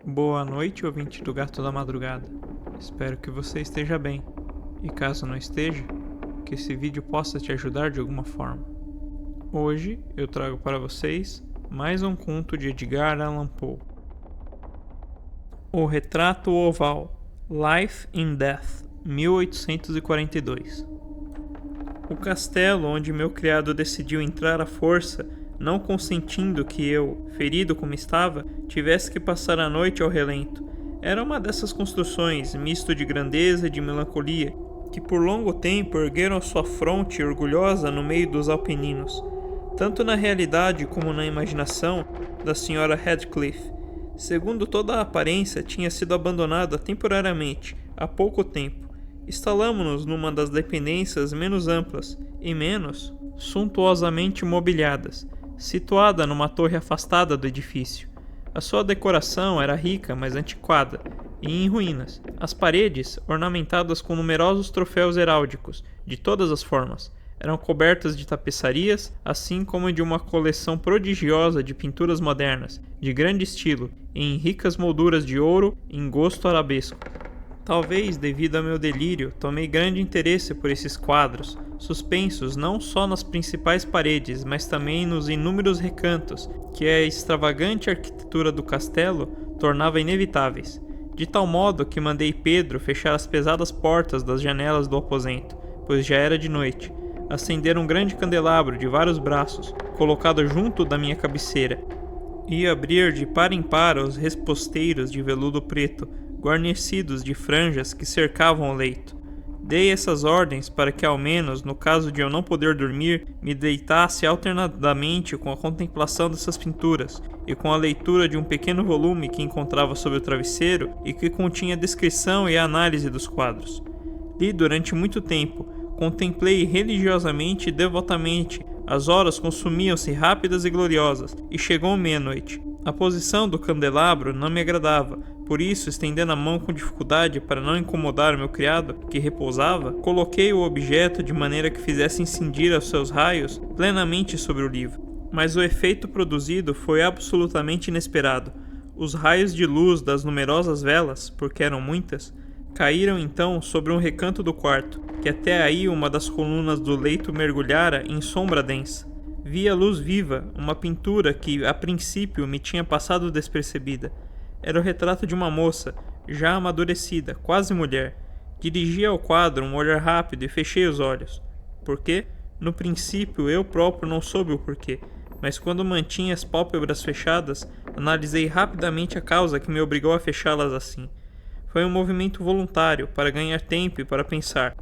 Boa noite, ouvinte do Gato da Madrugada. Espero que você esteja bem. E caso não esteja, que esse vídeo possa te ajudar de alguma forma. Hoje eu trago para vocês mais um conto de Edgar Allan Poe. O Retrato Oval, Life and Death, 1842. O castelo onde meu criado decidiu entrar à força, não consentindo que eu, ferido como estava, tivesse que passar a noite ao relento. Era uma dessas construções, misto de grandeza e de melancolia, que por longo tempo ergueram sua fronte orgulhosa no meio dos Apeninos, tanto na realidade como na imaginação da senhora Heathcliff. Segundo toda a aparência, tinha sido abandonada temporariamente, há pouco tempo. Instalamo-nos numa das dependências menos amplas e menos suntuosamente mobiliadas, situada numa torre afastada do edifício. A sua decoração era rica, mas antiquada, e em ruínas. As paredes, ornamentadas com numerosos troféus heráldicos, de todas as formas, eram cobertas de tapeçarias, assim como de uma coleção prodigiosa de pinturas modernas, de grande estilo, e em ricas molduras de ouro em gosto arabesco. Talvez, devido ao meu delírio, tomei grande interesse por esses quadros, suspensos não só nas principais paredes, mas também nos inúmeros recantos que a extravagante arquitetura do castelo tornava inevitáveis, de tal modo que mandei Pedro fechar as pesadas portas das janelas do aposento, pois já era de noite, acender um grande candelabro de vários braços, colocado junto da minha cabeceira, e abrir de par em par os reposteiros de veludo preto, guarnecidos de franjas que cercavam o leito. Dei essas ordens para que, ao menos, no caso de eu não poder dormir, me deitasse alternadamente com a contemplação dessas pinturas e com a leitura de um pequeno volume que encontrava sobre o travesseiro e que continha descrição e análise dos quadros. Li durante muito tempo, contemplei religiosamente e devotamente. As horas consumiam-se rápidas e gloriosas, e chegou meia-noite. A posição do candelabro não me agradava, por isso, estendendo a mão com dificuldade para não incomodar o meu criado, que repousava, coloquei o objeto de maneira que fizesse incidir os seus raios plenamente sobre o livro. Mas o efeito produzido foi absolutamente inesperado. Os raios de luz das numerosas velas, porque eram muitas, caíram então sobre um recanto do quarto, que até aí uma das colunas do leito mergulhara em sombra densa. Vi a luz viva, uma pintura que, a princípio, me tinha passado despercebida. Era o retrato de uma moça, já amadurecida, quase mulher. Dirigi ao quadro um olhar rápido e fechei os olhos. Por quê? No princípio, eu próprio não soube o porquê, mas quando mantinha as pálpebras fechadas, analisei rapidamente a causa que me obrigou a fechá-las assim. Foi um movimento voluntário, para ganhar tempo e para pensar,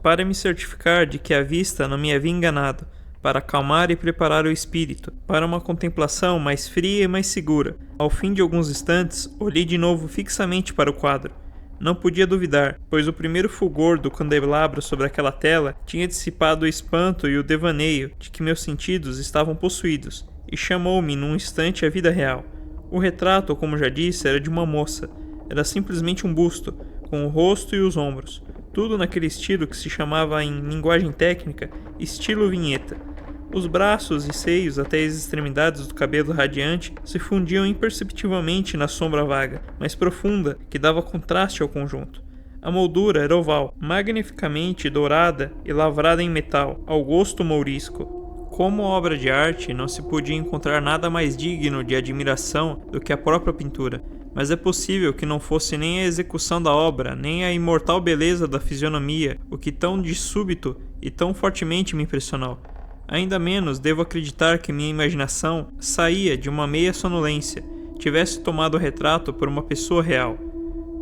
para me certificar de que a vista não me havia enganado, para acalmar e preparar o espírito, para uma contemplação mais fria e mais segura. Ao fim de alguns instantes, olhei de novo fixamente para o quadro. Não podia duvidar, pois o primeiro fulgor do candelabro sobre aquela tela tinha dissipado o espanto e o devaneio de que meus sentidos estavam possuídos, e chamou-me num instante à vida real. O retrato, como já disse, era de uma moça. Era simplesmente um busto, com o rosto e os ombros, tudo naquele estilo que se chamava em linguagem técnica estilo vinheta. Os braços e seios até as extremidades do cabelo radiante se fundiam imperceptivelmente na sombra vaga, mas profunda, que dava contraste ao conjunto. A moldura era oval, magnificamente dourada e lavrada em metal, ao gosto mourisco. Como obra de arte, não se podia encontrar nada mais digno de admiração do que a própria pintura, mas é possível que não fosse nem a execução da obra, nem a imortal beleza da fisionomia, o que tão de súbito e tão fortemente me impressionou. Ainda menos devo acreditar que minha imaginação saía de uma meia sonolência, tivesse tomado o retrato por uma pessoa real.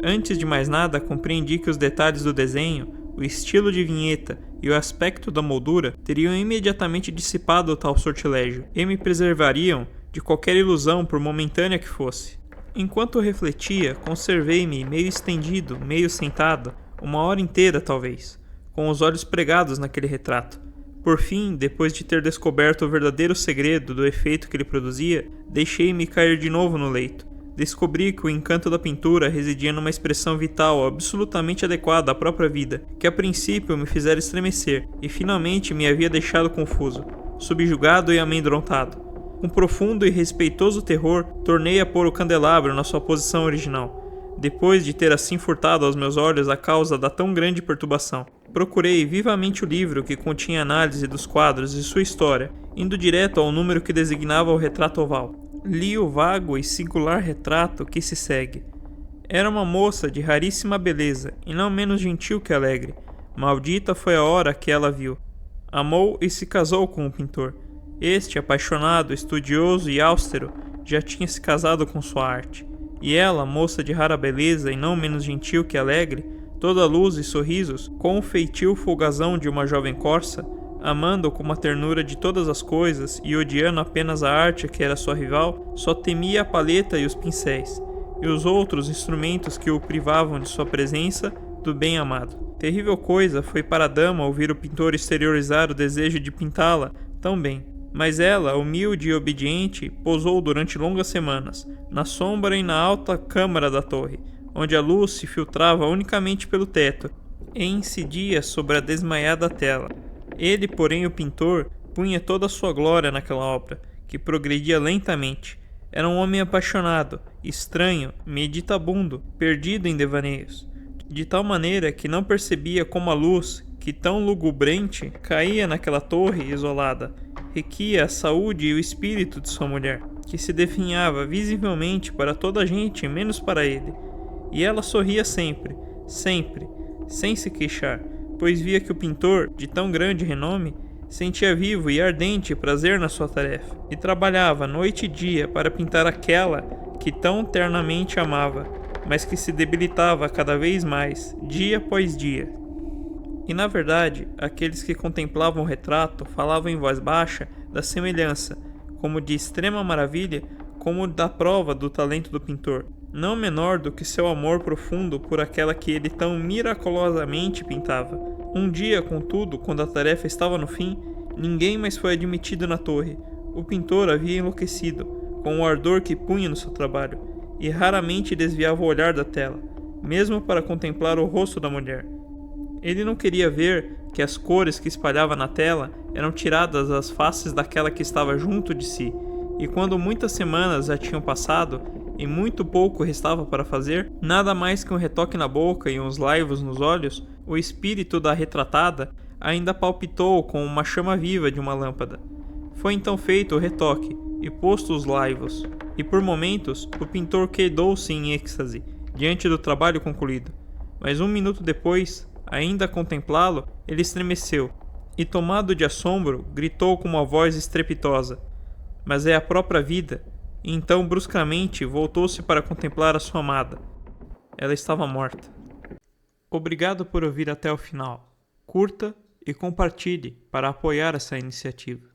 Antes de mais nada, compreendi que os detalhes do desenho, o estilo de vinheta e o aspecto da moldura teriam imediatamente dissipado tal sortilégio e me preservariam de qualquer ilusão, por momentânea que fosse. Enquanto refletia, conservei-me meio estendido, meio sentado, uma hora inteira talvez, com os olhos pregados naquele retrato. Por fim, depois de ter descoberto o verdadeiro segredo do efeito que ele produzia, deixei-me cair de novo no leito. Descobri que o encanto da pintura residia numa expressão vital absolutamente adequada à própria vida, que a princípio me fizera estremecer e finalmente me havia deixado confuso, subjugado e amedrontado. Com profundo e respeitoso terror, tornei a pôr o candelabro na sua posição original, depois de ter assim furtado aos meus olhos a causa da tão grande perturbação. Procurei vivamente o livro que continha análise dos quadros e sua história, indo direto ao número que designava o retrato oval. Li o vago e singular retrato que se segue. Era uma moça de raríssima beleza, e não menos gentil que alegre. Maldita foi a hora que ela viu. Amou e se casou com o pintor. Este, apaixonado, estudioso e austero, já tinha se casado com sua arte. E ela, moça de rara beleza e não menos gentil que alegre, toda luz e sorrisos, com o feitio folgazão de uma jovem corça, amando com uma ternura de todas as coisas e odiando apenas a arte que era sua rival, só temia a paleta e os pincéis, e os outros instrumentos que o privavam de sua presença, do bem amado. Terrível coisa foi para a dama ouvir o pintor exteriorizar o desejo de pintá-la tão bem. Mas ela, humilde e obediente, pousou durante longas semanas, na sombra e na alta câmara da torre, onde a luz se filtrava unicamente pelo teto e incidia sobre a desmaiada tela. Ele, porém, o pintor, punha toda a sua glória naquela obra, que progredia lentamente. Era um homem apaixonado, estranho, meditabundo, perdido em devaneios, de tal maneira que não percebia como a luz, que tão lugubrante, caía naquela torre isolada, requia a saúde e o espírito de sua mulher, que se definhava visivelmente para toda a gente, menos para ele. E ela sorria sempre, sempre, sem se queixar, pois via que o pintor, de tão grande renome, sentia vivo e ardente prazer na sua tarefa, e trabalhava noite e dia para pintar aquela que tão ternamente amava, mas que se debilitava cada vez mais, dia após dia. E na verdade, aqueles que contemplavam o retrato falavam em voz baixa da semelhança, como de extrema maravilha, como da prova do talento do pintor, não menor do que seu amor profundo por aquela que ele tão miraculosamente pintava. Um dia, contudo, quando a tarefa estava no fim, ninguém mais foi admitido na torre. O pintor havia enlouquecido, com o ardor que punha no seu trabalho, e raramente desviava o olhar da tela, mesmo para contemplar o rosto da mulher. Ele não queria ver que as cores que espalhava na tela eram tiradas das faces daquela que estava junto de si, e quando muitas semanas já tinham passado e muito pouco restava para fazer, nada mais que um retoque na boca e uns laivos nos olhos, o espírito da retratada ainda palpitou com uma chama viva de uma lâmpada. Foi então feito o retoque e posto os laivos, e por momentos o pintor quedou-se em êxtase diante do trabalho concluído, mas um minuto depois, ainda a contemplá-lo, ele estremeceu e, tomado de assombro, gritou com uma voz estrepitosa: "Mas é a própria vida!" E então, bruscamente, voltou-se para contemplar a sua amada. Ela estava morta. Obrigado por ouvir até o final. Curta e compartilhe para apoiar essa iniciativa.